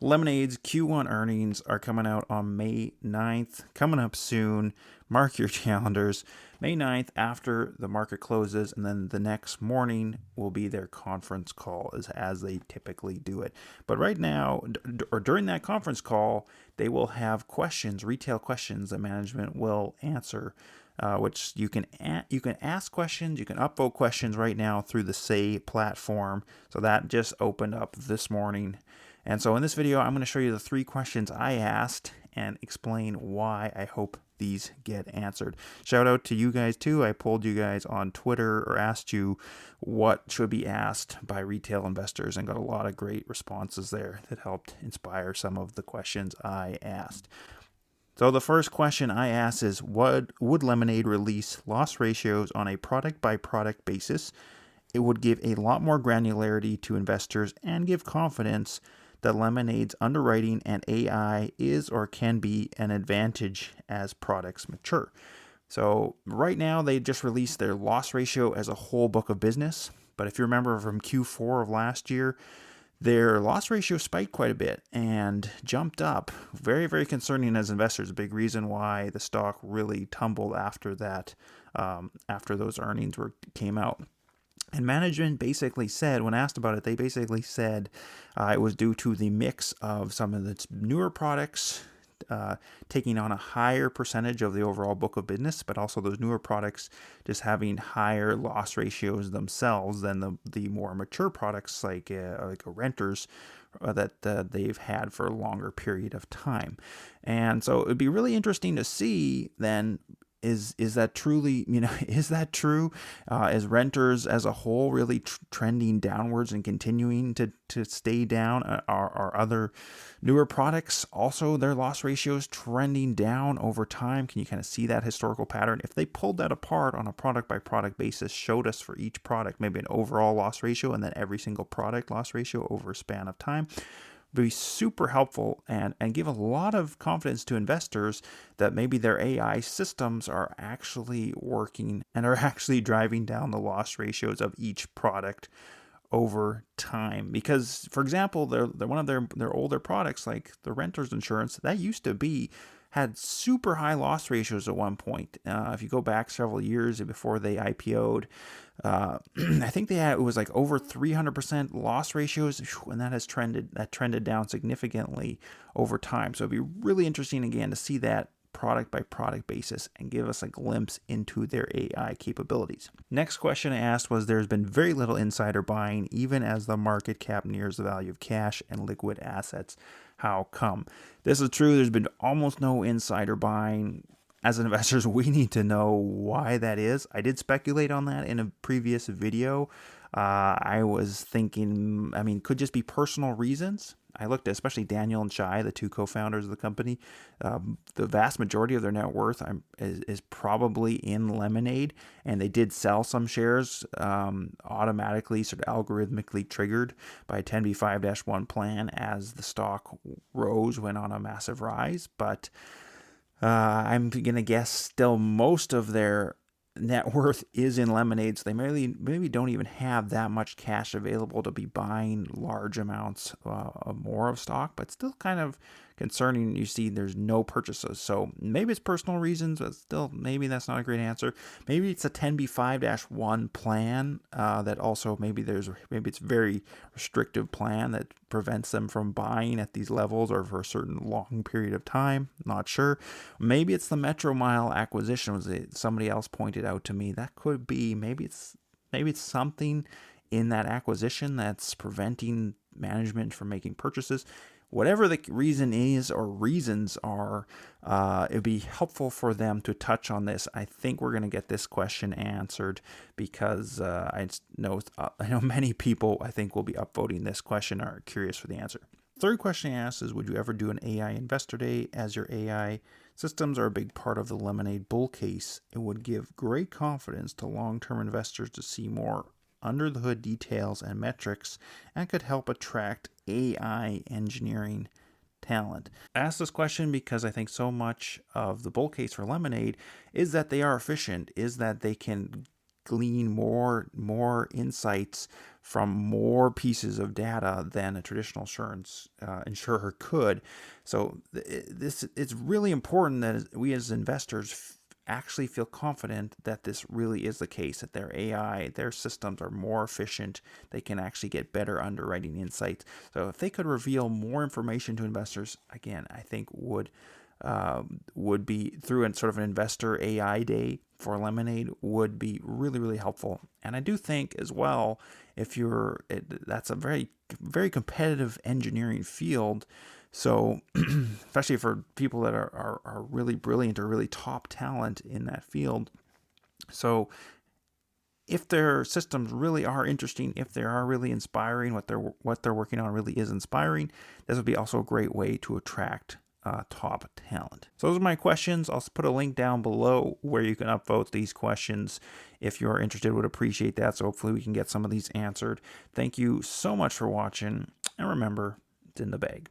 Lemonade's Q1 earnings are coming out on May 9th, coming up soon. Mark your calendars. May 9th after the market closes, and then the next morning will be their conference call as they typically do it. But right now, or during that conference call, they will have questions, retail questions that management will answer. Which you can ask questions, you can upvote questions right now through the Say platform. So that just opened up this morning. And so in this video, I'm going to show you the 3 questions I asked and explain why I hope these get answered. Shout out to you guys too. I polled you guys on Twitter or asked you what should be asked by retail investors and got a lot of great responses there that helped inspire some of the questions I asked. So the first question I asked is, would Lemonade release loss ratios on a product-by-product basis? It would give a lot more granularity to investors and give confidence that Lemonade's underwriting and AI is or can be an advantage as products mature. So right now they just released their loss ratio as a whole book of business. But if you remember from Q4 of last year, their loss ratio spiked quite a bit and jumped up. Very, very concerning as investors. A big reason why the stock really tumbled after that, after those earnings came out. And management basically said, when asked about it, they basically said it was due to the mix of some of its newer products taking on a higher percentage of the overall book of business, but also those newer products just having higher loss ratios themselves than the more mature products like a renters that they've had for a longer period of time. And so it'd be really interesting to see then, is that truly, is that true? Is renters as a whole really trending downwards and continuing to stay down? Are other newer products also their loss ratios trending down over time? Can you kind of see that historical pattern? If they pulled that apart on a product by product basis, showed us for each product maybe an overall loss ratio and then every single product loss ratio over a span of time, be super helpful and give a lot of confidence to investors that maybe their AI systems are actually working and are actually driving down the loss ratios of each product over time. Because, for example, they're one of their older products, like the renter's insurance, that used to had super high loss ratios at one point. If you go back several years before they IPO'd, I think it was like over 300% loss ratios, and that trended down significantly over time. So it'd be really interesting again to see that product by product basis and give us a glimpse into their AI capabilities. Next question I asked was, there's been very little insider buying even as the market cap nears the value of cash and liquid assets. How come? This is true. There's been almost no insider buying. As investors, we need to know why that is. I did speculate on that in a previous video. I was thinking, could just be personal reasons. I looked at especially Daniel and Shai, the 2 co-founders of the company. The vast majority of their net worth is probably in Lemonade, and they did sell some shares automatically, sort of algorithmically triggered by a 10b5-1 plan as the stock went on a massive rise. But I'm going to guess still most of their net worth is in Lemonade, so they maybe don't even have that much cash available to be buying large amounts more of stock, but still kind of concerning. You see there's no purchases, so maybe it's personal reasons, but still maybe that's not a great answer. Maybe it's a 10b5-1 plan that also maybe it's very restrictive plan that prevents them from buying at these levels or for a certain long period of time. Not sure. Maybe it's the Metro Mile acquisition. Somebody else pointed out to me that could be. Maybe it's something in that acquisition that's preventing management from making purchases. Whatever the reason is or reasons are, it'd be helpful for them to touch on this. I think we're going to get this question answered because I know many people, I think, will be upvoting this question, are curious for the answer. Third question I asked is, would you ever do an AI investor day? As your AI systems are a big part of the Lemonade bull case, it would give great confidence to long-term investors to see more under the hood details and metrics, and could help attract AI engineering talent. I asked this question because I think so much of the bull case for Lemonade is that they are efficient, is that they can glean more insights from more pieces of data than a traditional insurer could. So it's really important that we as investors actually feel confident that this really is the case, that their AI, their systems are more efficient. They can actually get better underwriting insights. So if they could reveal more information to investors, again, I think would be through a sort of an investor AI day for Lemonade would be really, really helpful. And I do think as well, that's a very, very competitive engineering field. So, especially for people that are really brilliant or really top talent in that field. So, if their systems really are interesting, if they are really inspiring, what they're working on really is inspiring, this would be also a great way to attract top talent. So those are my questions. I'll put a link down below where you can upvote these questions. If you're interested, would appreciate that. So hopefully we can get some of these answered. Thank you so much for watching, and remember, it's in the bag.